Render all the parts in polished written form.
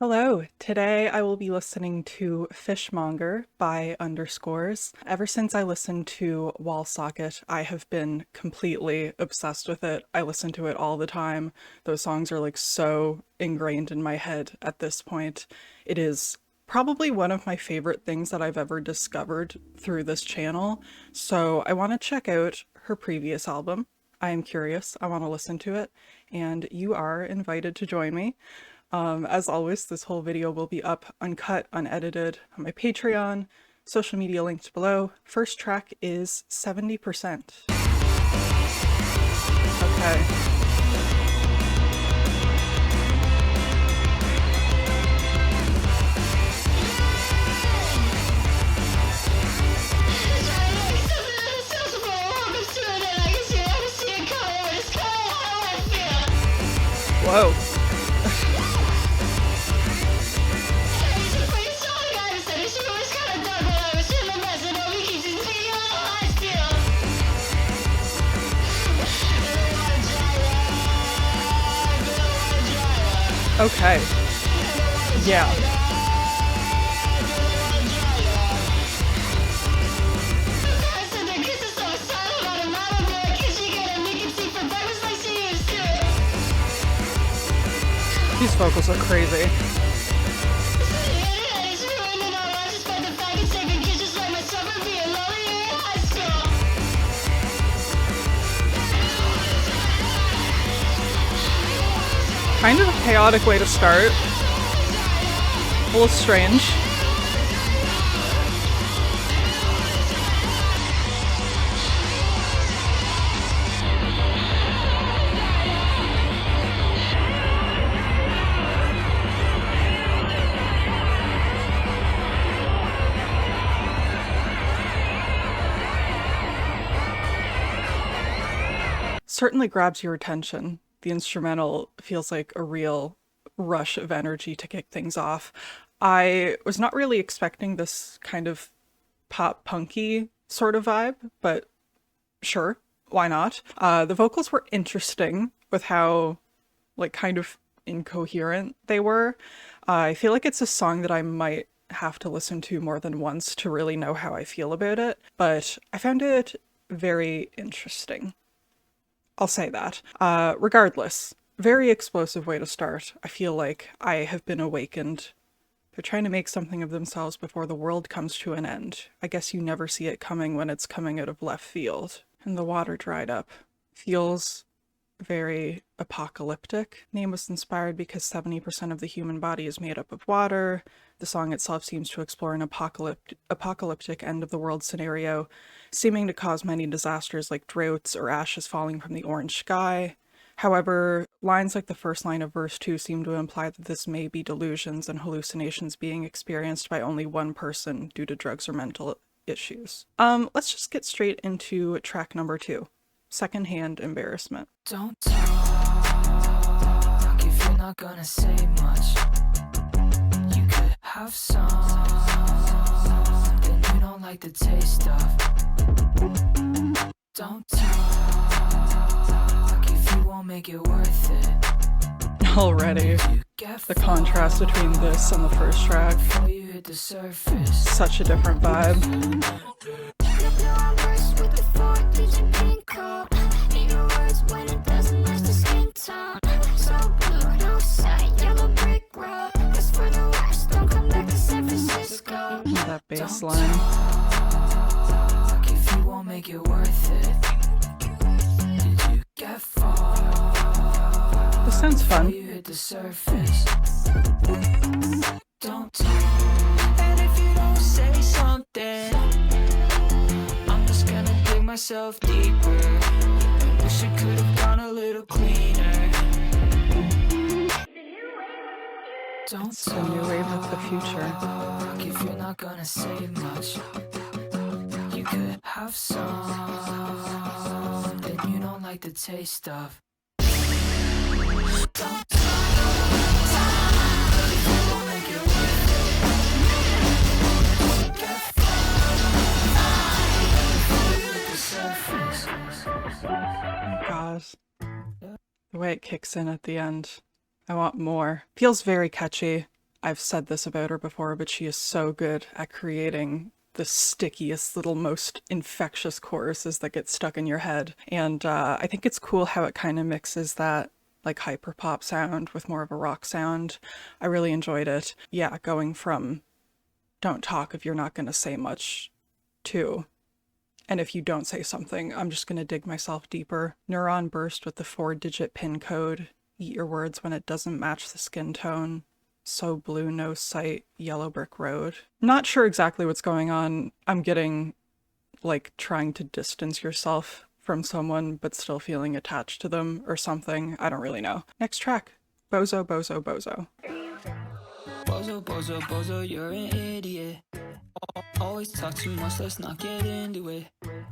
Hello, today I will be listening to Fishmonger by Underscores. Ever since I listened to Wall Socket, I have been completely obsessed with it. I listen to it all the time. Those songs are like so ingrained in my head at this point. It is probably one of my favorite things that I've ever discovered through this channel. So I want to check out her previous album. I am curious, I want to listen to it, and you are invited to join me. As always, this whole video will be up uncut, unedited on my Patreon, social media linked below. First track is 70%. Okay. Whoa. Okay. Yeah. These vocals are crazy. Kind of a chaotic way to start. A little strange. Certainly grabs your attention. The instrumental feels like a real rush of energy to kick things off. I was not really expecting this kind of pop punky sort of vibe, but sure, why not? The vocals were interesting with how like kind of incoherent they were. I feel like it's a song that I might have to listen to more than once to really know how I feel about it, but I found it very interesting. I'll say that. Regardless, very explosive way to start. I feel like I have been awakened. They're trying to make something of themselves before the world comes to an end. I guess you never see it coming when it's coming out of left field. And the water dried up. Feels very apocalyptic. Name was inspired because 70% of the human body is made up of water. The song itself seems to explore an apocalyptic end of the world scenario, seeming to cause many disasters like droughts or ashes falling from the orange sky. However, lines like the first line of verse 2 seem to imply that this may be delusions and hallucinations being experienced by only one person due to drugs or mental issues. Let's just get straight into track number 2. Secondhand Embarrassment. Don't talk if you're not gonna say much. You could have something you don't like the taste of. Don't talk if you won't make it worth it. Already, the contrast between this and the first track. Such a different vibe. That bass line. If you won't make it worth it. Did you get far? This sounds fun. You hit the surface. Don't talk. And if you don't say something, I'm just gonna dig myself deeper. Wish I could have gone a little cleaner. It's the new wave of the future. If you're not gonna say much, you could have something you don't like the taste of. Don't gosh. The way it kicks in at the end. I want more. Feels very catchy. I've said this about her before, but she is so good at creating the stickiest little, most infectious choruses that get stuck in your head. And I think it's cool how it kind of mixes that like hyper pop sound with more of a rock sound. I really enjoyed it. Yeah, going from don't talk if you're not going to say much to, and if you don't say something, I'm just going to dig myself deeper. Neuron burst with the 4-digit pin code. Eat your words when it doesn't match the skin tone. So blue, no sight, yellow brick road. Not sure exactly what's going on. I'm getting like trying to distance yourself from someone but still feeling attached to them or something. I don't really know. Next track. Bozo, bozo, bozo. Bozo, bozo, bozo, you're an idiot. Always talk too much, let's not get into it.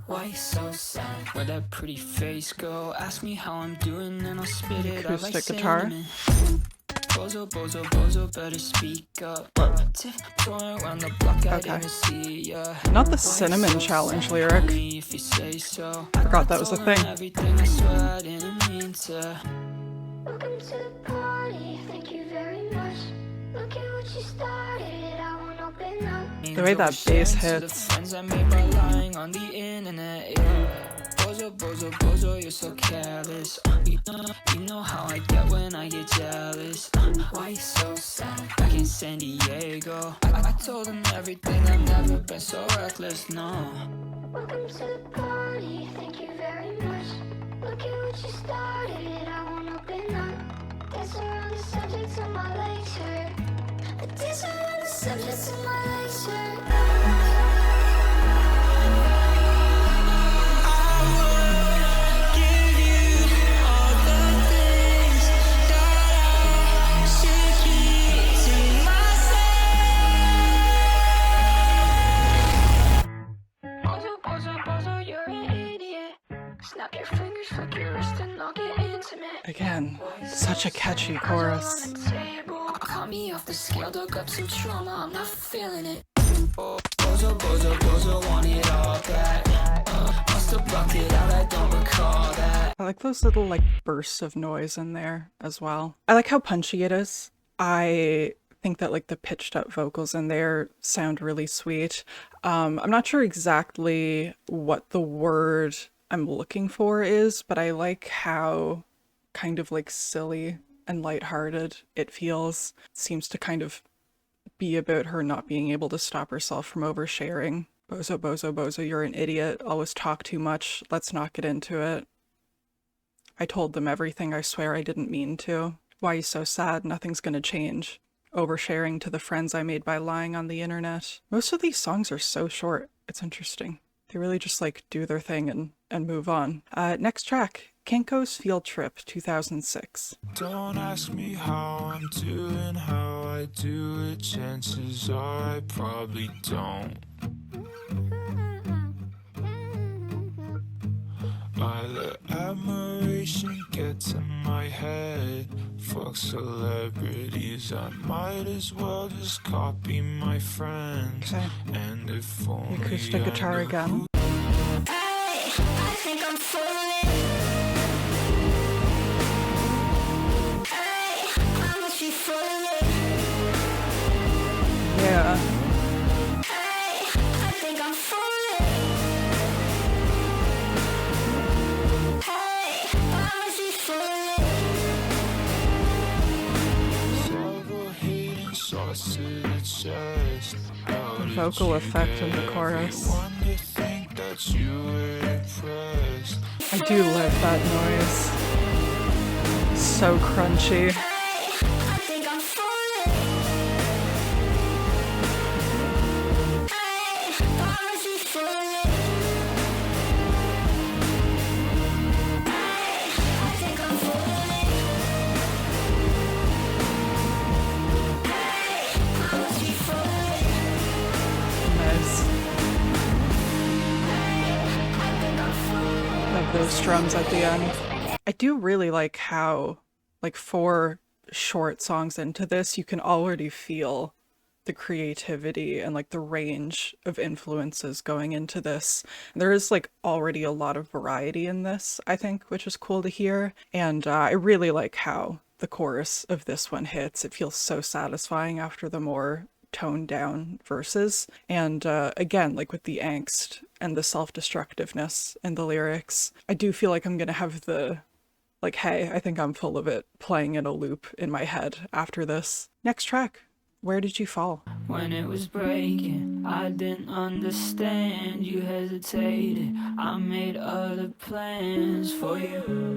Why you so sad? Where'd that pretty face go? Ask me how I'm doing and I'll spit it out like Acoustic guitar. cinnamon. Bozo, bozo, bozo, better speak up. Tiptoeing around the block, I didn't see ya. Not the cinnamon challenge lyric. If you say so. Forgot that was a thing. Everything I swear I didn't mean to. Welcome to the party, thank you very much. Look at what you started, I won't open up. The way that bass hits. Friends I made by lying on the internet, yeah. Bozo, bozo, bozo, you're so careless. You know how I get when I get jealous. Why you so sad? Back in San Diego, I told them everything. I've never been so reckless, no. Welcome to the party, thank you very much. Look at what you started, I won't open up. Dance around the subject till my legs hurt. Dance around the subject till my legs hurt. Snap your fingers, flick your wrist, and I'll get intimate. Again, such a catchy chorus. Caught me off the scale, dug up some trauma, I'm not feeling it. Bozo, bozo, bozo, want it all back. Must have blocked it out, I don't recall that. I like those little like bursts of noise in there as well. I like how punchy it is. I think that like the pitched up vocals in there sound really sweet. I'm not sure exactly what the word I'm looking for is, but I like how kind of like silly and lighthearted it feels. It seems to kind of be about her not being able to stop herself from oversharing. Bozo, bozo, bozo, you're an idiot. Always talk too much. Let's not get into it. I told them everything. I swear I didn't mean to. Why you so sad? Nothing's gonna change. Oversharing to the friends I made by lying on the internet. Most of these songs are so short. It's interesting. They really just like do their thing and move on. Next track, Kinko's Field Trip 2006. Don't ask me how I'm doing, how I do it. Chances are I probably don't. I let admiration get to my head. Fuck celebrities, I might as well just copy my friends. Okay. And if only Acoustic guitar I knew again. Hey, I think I'm falling. Hey, I must be falling. Yeah. Hey, I think I'm falling. Hey, I must be falling. several hidden shots to the chest. How did Vocal you effect in the get chorus. everyone to think that you were impressed? I do love that noise. So crunchy. Hey, I think I'm falling. Hey, I must be falling. Hey, I think I'm falling. Hey, I must be falling. Nice. I think I'm falling. Love those drums at the end. I do really like how, like 4 short songs into this, you can already feel the creativity and like the range of influences going into this. There is like already a lot of variety in this, I think, which is cool to hear. And I really like how the chorus of this one hits. It feels so satisfying after the more toned down verses. And again, like with the angst and the self-destructiveness in the lyrics, I do feel like I'm gonna have the, like, hey, I think I'm full of it, playing in a loop in my head after this. Next track, Where Did You Fall? When it was breaking, I didn't understand. You hesitated, I made other plans for you.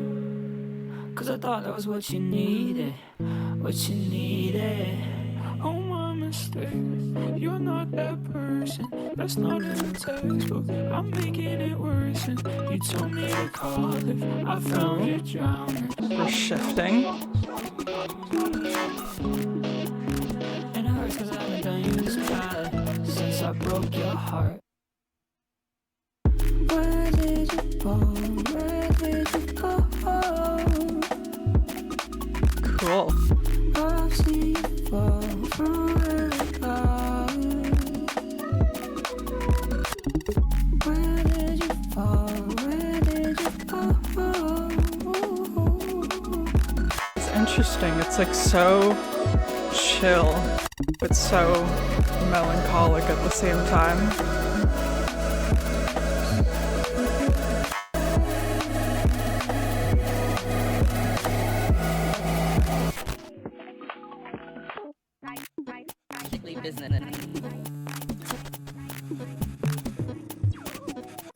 Cause I thought that was what you needed, what you needed. Oh, my mistake. You're not that person. That's not in the textbook. I'm making it worse. And you told me to call if I found you drowning. We're shifting. And it hurts cause I haven't done you this bad since I broke your heart. Where did you fall? Where did you go? Cool. I've seen you fall from where you are. Where did you fall? Where did you go? It's interesting. It's like so chill, but so melancholic at the same time.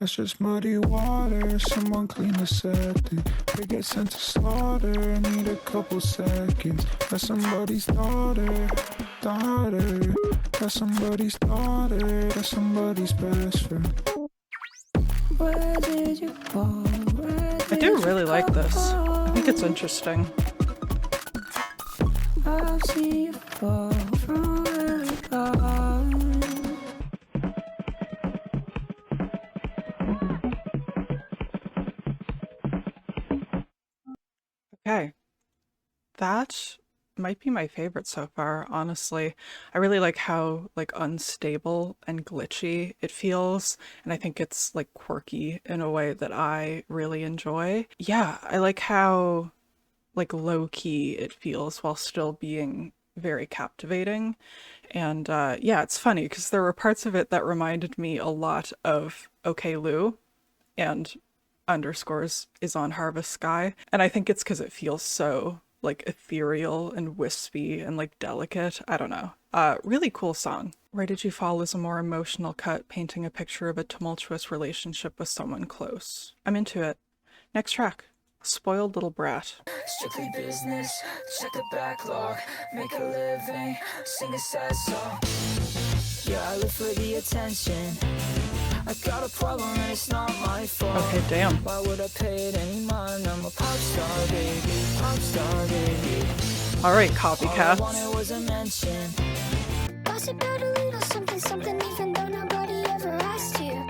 That's just muddy water. Someone clean the septic. They get sent to slaughter. Need a couple seconds. That's somebody's daughter. That's somebody's daughter. That's somebody's best friend. Where did you fall? I do really like this. I think it's interesting. I've seen you fall from where you are. Okay. That might be my favorite so far, honestly. I really like how like unstable and glitchy it feels, and I think it's like quirky in a way that I really enjoy. Yeah, I like how like low key it feels while still being very captivating. And yeah, it's funny because there were parts of it that reminded me a lot of OK Lou, and underscores is on Harvest Sky. And I think it's because it feels so like ethereal and wispy and like delicate. I don't know. Really cool song. Where Did You Fall is a more emotional cut, painting a picture of a tumultuous relationship with someone close. I'm into it. Next track, Spoiled Little Brat. Strictly business, check the backlog, make a living, sing a sad song. Yeah, I live for the attention. I got a problem and it's not my fault. Okay, damn. Why would I pay it any mind? I'm a pop star, baby, pop star, baby. All right, All I copycats. wanted was a mention. Gossip about a little something, something, even though nobody ever asked you. Shut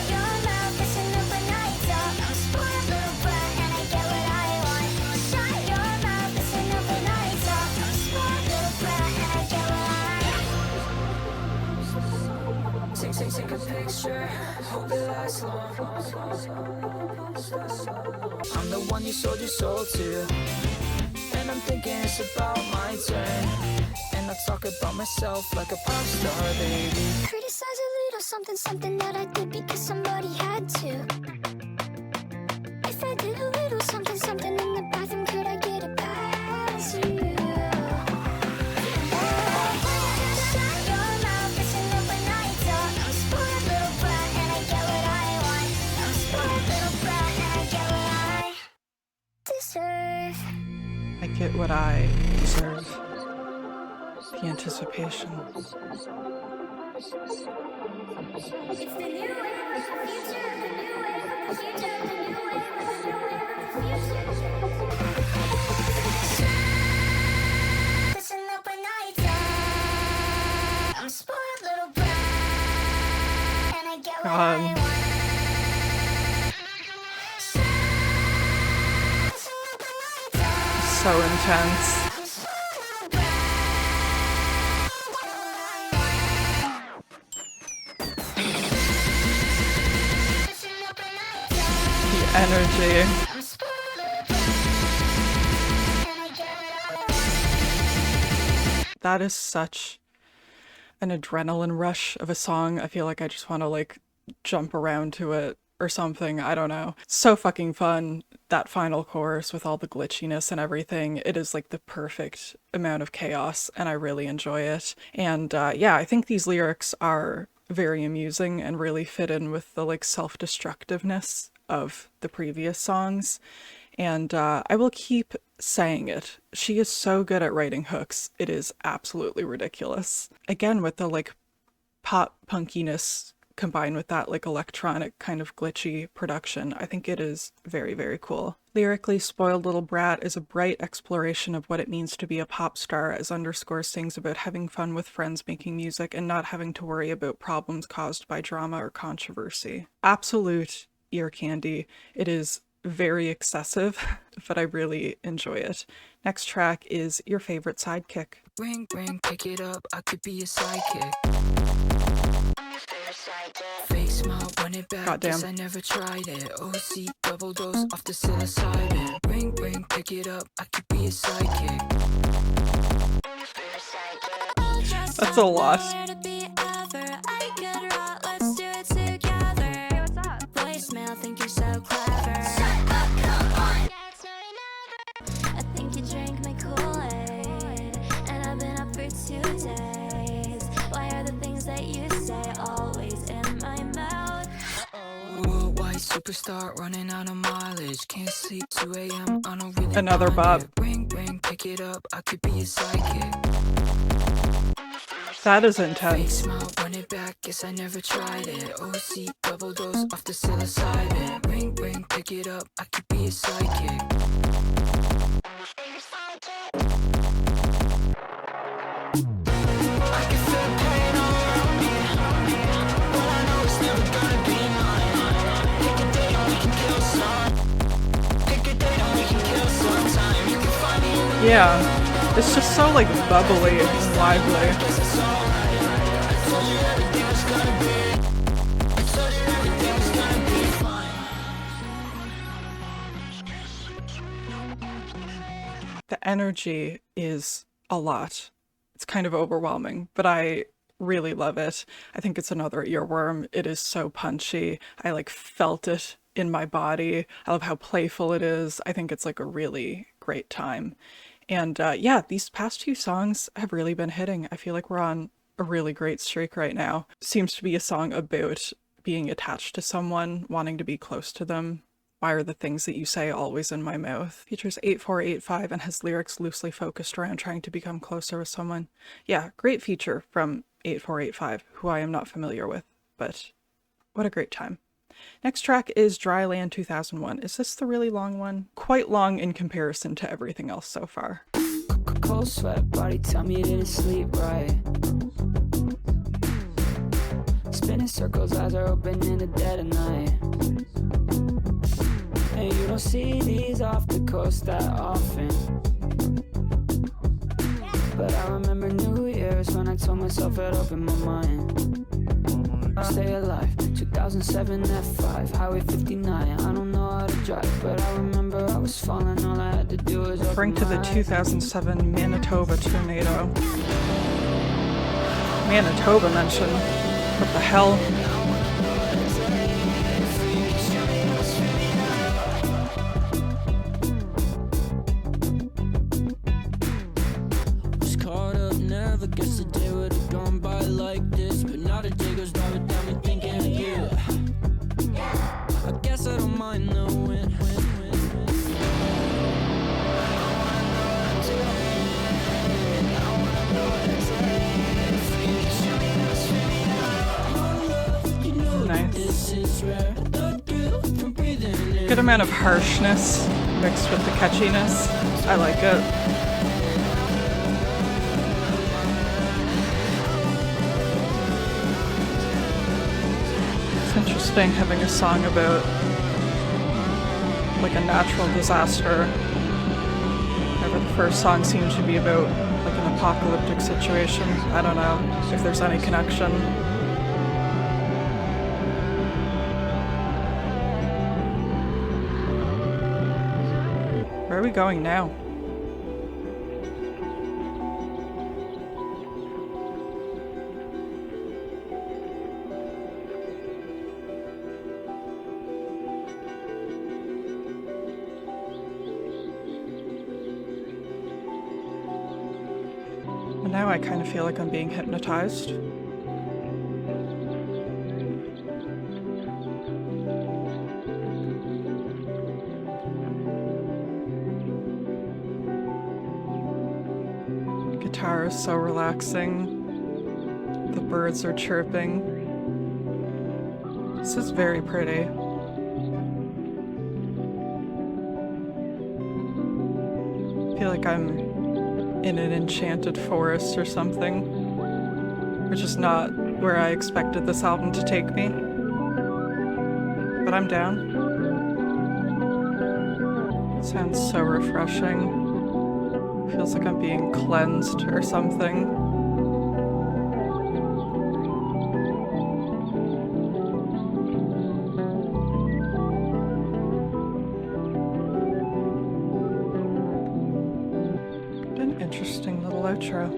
your mouth, listen up when I talk. I'm a spoiled little brat and I get what I want. Shut your mouth, listen up when I talk. I'm a spoiled little brat and I get what I want. Take a picture, hope it lasts long. I'm the one you sold your soul to, and I'm thinking it's about my turn. And I talk about myself like a pop star, baby. Criticize a little something, something that I did because somebody had to. If I did a little something, something in the bathroom, could I get it past you? Shut your mouth, listen up when I talk. I'm a spoiled little brat and I get what I want. I'm a spoiled little brat and I get what I deserve. I get what I deserve. The anticipation. It's the new wave of the future, the new wave of the future, the new wave of the new wave of the future. Listen up when I talk. I'm a spoiled little brat, and I get what I God. want. Listen up when I talk. So intense. I'm a spoiled little brat, and I get what I want. Listen up when I talk. The energy. That is such an adrenaline rush of a song. I feel like I just want to like jump around to it or something. I don't know. So fucking fun. That final chorus with all the glitchiness and everything. It is like the perfect amount of chaos and I really enjoy it. And yeah, I think these lyrics are very amusing and really fit in with the like self-destructiveness of the previous songs. And I will keep saying it. She is so good at writing hooks. It is absolutely ridiculous. Again, with the like pop punkiness combined with that like electronic kind of glitchy production, I think it is very, very cool. Lyrically, Spoiled Little Brat is a bright exploration of what it means to be a pop star, as Underscore sings about having fun with friends making music and not having to worry about problems caused by drama or controversy. Absolute ear candy. It is very excessive, but I really enjoy it. Next track is Your Favorite Sidekick. Ring, ring, pick it up, I could be a sidekick. Fake smile, run it back, Goddamn. guess I never tried it. OC, double dose off the psilocybin. Ring, ring, pick it up, I could be a sidekick. That's a lot. Think you're so clever. I think you drank my Kool-Aid, and I've been up for 2 days. Why are the things that you say always in my mouth? Worldwide superstar running out of mileage. Can't sleep 2 a.m. I don't really Another mind bop. it. Ring, ring, pick it up, I could be a sidekick. That is Fake intense. smile, run it back, guess I never tried it. OC, double dose off the psilocybin. Ring, ring, pick it up, I could be a sidekick. I can feel the pain all around me, but I know it's never gonna be mine. Pick a date and we can kill some. Pick a date and we can kill some time. You can find me in the Yeah, it's just so like bubbly and lively. guess it's alright. I told you everything was gonna be. I told you everything was gonna be fine. The energy is a lot. It's kind of overwhelming, but I really love it. I think it's another earworm. It is so punchy. I like felt it in my body. I love how playful it is. I think it's like a really great time. And yeah, these past 2 songs have really been hitting. I feel like we're on a really great streak right now. Seems to be a song about being attached to someone, wanting to be close to them. Why are the things that you say always in my mouth? Features 8485 and has lyrics loosely focused around trying to become closer with someone. Yeah, great feature from 8485, who I am not familiar with, but what a great time. Next track is Dryland 2001. Is this the really long one? Quite long in comparison to everything else so far. Cold sweat, body tell me that it's sleep right. Spinning circles, eyes are open in the dead of night. And you don't see these off the coast that often. But I remember New Year's when I told myself I'd open my mind. Stay alive, 2007 F5, Highway 59. I don't know how to drive, but I remember I was falling. All I had to do was Referring to the 2007 Manitoba tornado. Manitoba mention. What the hell? was caught up, never guess the day would have gone by like this. But now the day goes by without me thinking of you. I guess I don't mind the win. Nice. Good amount of harshness mixed with the catchiness. I like it. It's interesting having a song about like a natural disaster. Whenever the first song seemed to be about like an apocalyptic situation. I don't know if there's any connection. Where are we going now? And now I kind of feel like I'm being hypnotized. Guitar is so relaxing. The birds are chirping. This is very pretty. I feel like I'm in an enchanted forest or something, which is not where I expected this album to take me. But I'm down. Sounds so refreshing. Feels like I'm being cleansed or something. What an interesting little outro.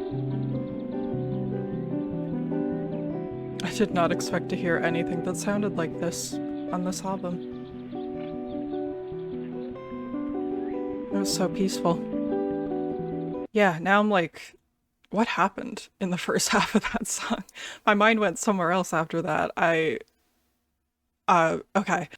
I did not expect to hear anything that sounded like this on this album. It was so peaceful. Yeah, now I'm like, what happened in the first half of that song? My mind went somewhere else after that. Okay.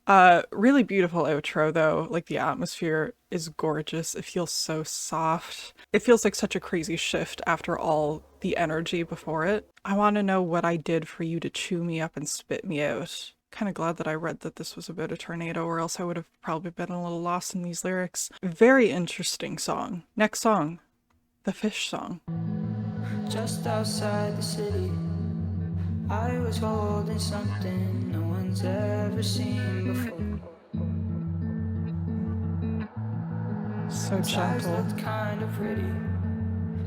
Really beautiful outro though. Like the atmosphere is gorgeous. It feels so soft. It feels like such a crazy shift after all the energy before it. I want to know what I did for you to chew me up and spit me out. Kind of glad that I read that this was about a tornado, or else I would have probably been a little lost in these lyrics. Very interesting song. Next song. The fish song. Just outside the city, I was holding something no one's ever seen before. So Its eyes gentle. looked kind of pretty.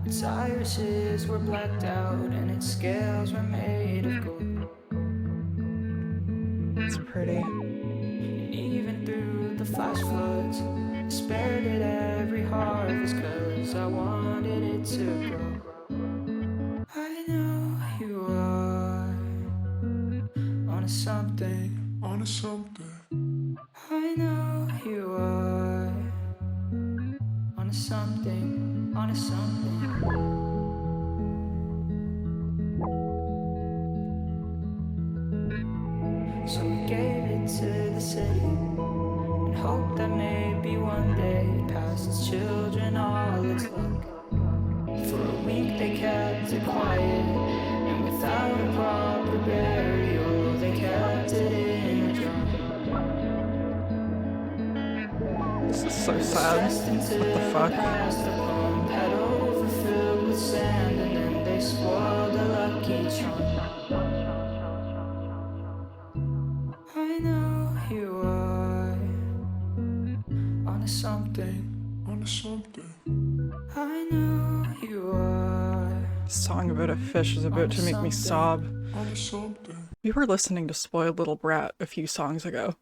Its irises were blacked out and its scales were made of gold. It's pretty. And even through the flash floods, I spared it every harvest 'cause I wanted it to grow. I know you are onto something, On to something. I know you are onto something, onto something. So we gave it to the city and hoped that maybe one day it passed its children all its luck. For a week they kept it quiet, and without a proper burial they kept it in a jar. This is so sad. What the fuck? Past the pump had overfilled with sand, and then they spoiled a lucky charm. I know you are onto something. On to something. I know you are. This song about a fish is about to make me sob. On to something. We were listening to Spoiled Little Brat a few songs ago.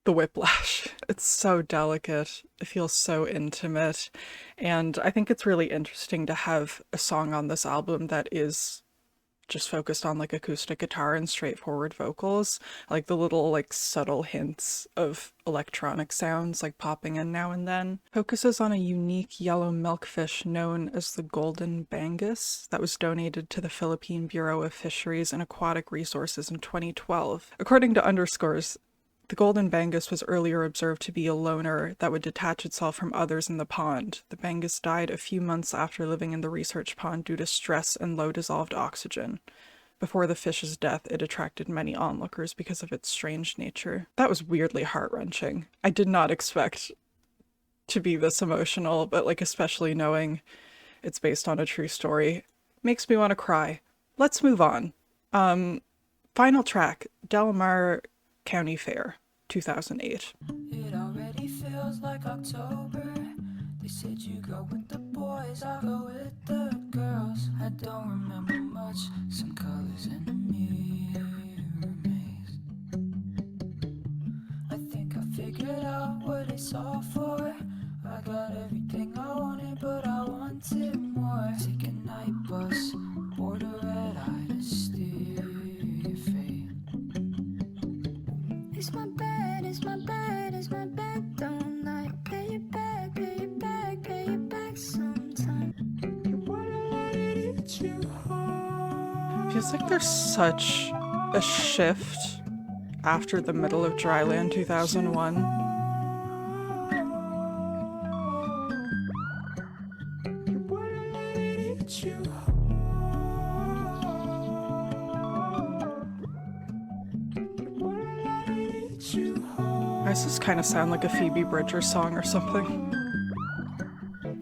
The whiplash. It's so delicate. It feels so intimate. And I think it's really interesting to have a song on this album that is just focused on like acoustic guitar and straightforward vocals. Like the little like subtle hints of electronic sounds like popping in now and then. Focuses on a unique yellow milkfish known as the golden bangus that was donated to the Philippine Bureau of Fisheries and Aquatic Resources in 2012. According to Underscores, the golden bangus was earlier observed to be a loner that would detach itself from others in the pond. The bangus died a few months after living in the research pond due to stress and low dissolved oxygen. Before the fish's death, it attracted many onlookers because of its strange nature. That was weirdly heart-wrenching. I did not expect to be this emotional, but like especially knowing it's based on a true story makes me want to cry. Let's move on. Final track, Del Mar County Fair, 2008. It already feels like October. They said you go with the boys, I'll go with the girls. I don't remember much, some colors in the mirror maze. I think I figured out what it's all for. I got everything I wanted, but I wanted more. Take a night bus, board a red eye to steer your fate. It's my bed, it's my bed, it's my bed. Don't I pay you back, pay you back, pay you back sometime. Feels like there's such a shift after the middle of Dryland 2001. Why does this kind of sound like a Phoebe Bridgers song or something?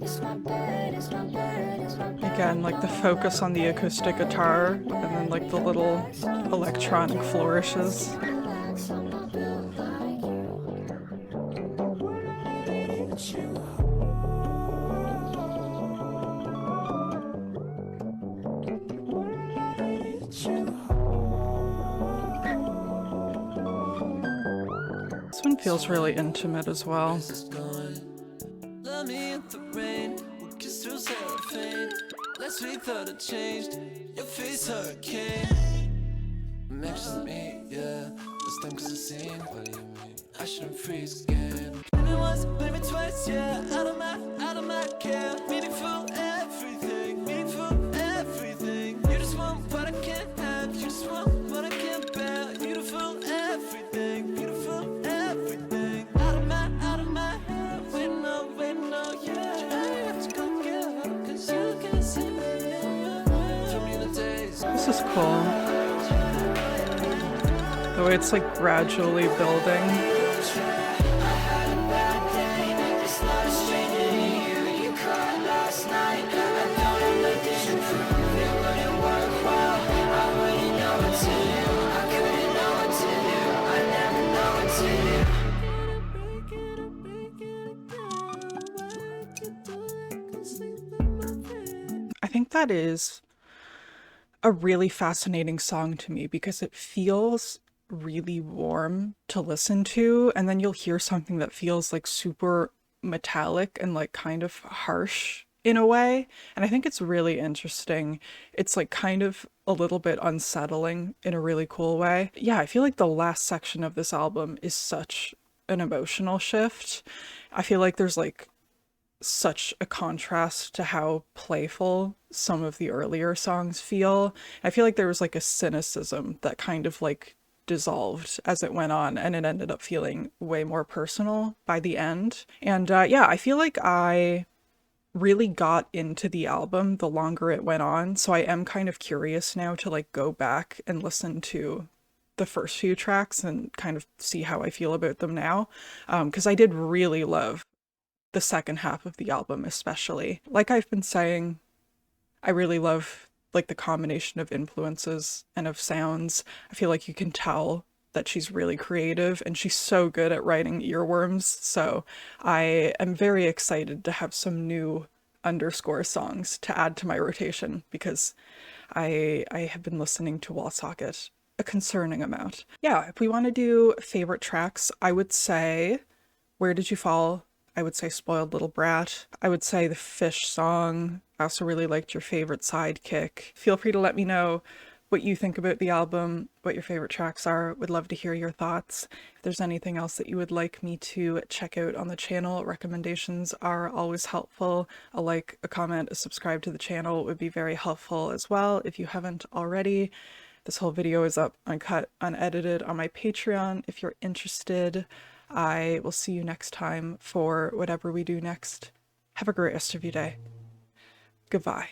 It's my bed, it's my bed, it's my bed. Again, like the focus on the acoustic guitar and then like the little electronic flourishes. Relax, I'm not built like you. This one feels really intimate as well. Let me in the rain, we'll kiss through cellophane. Last week thought it changed, your face hurricane. I'm anxious to meet, yeah. This time 'cause I seen what do you mean? I shouldn't freeze again. Maybe once, maybe twice, yeah. Out of my care. Meaningful everything, meaningful everything. You just want what I can't have, you just want what I can't bear. Beautiful everything, beautiful everything. Out of my head, wait no, yeah. I have to come get her, 'cause you can't see me. From me the days. This is cool. The way it's like gradually building. I think that is a really fascinating song to me because it feels really warm to listen to, and then you'll hear something that feels like super metallic and like kind of harsh in a way, and I think it's really interesting. It's like kind of a little bit unsettling in a really cool way. Yeah, I feel like the last section of this album is such an emotional shift. I feel like there's like such a contrast to how playful some of the earlier songs feel. I feel like there was like a cynicism that kind of like dissolved as it went on, and it ended up feeling way more personal by the end. And yeah, I feel like I really got into the album the longer it went on, so I am kind of curious now to like go back and listen to the first few tracks and kind of see how I feel about them now, because I did really love the second half of the album especially. Like I've been saying, I really love like the combination of influences and of sounds. I feel like you can tell that she's really creative and she's so good at writing earworms, so I am very excited to have some new underscore songs to add to my rotation because I have been listening to Wall Socket a concerning amount. Yeah, if we want to do favorite tracks, I would say Where Did You Fall? I would say Spoiled Little Brat. I would say the Fish song. I also really liked your favorite Sidekick. Feel free to let me know what you think about the album, what your favorite tracks are. Would love to hear your thoughts. If there's anything else that you would like me to check out on the channel, recommendations are always helpful. A like, a comment, a subscribe to the channel would be very helpful as well if you haven't already. This whole video is up uncut, unedited on my Patreon if you're interested. I will see you next time for whatever we do next. Have a great rest of your day. Goodbye.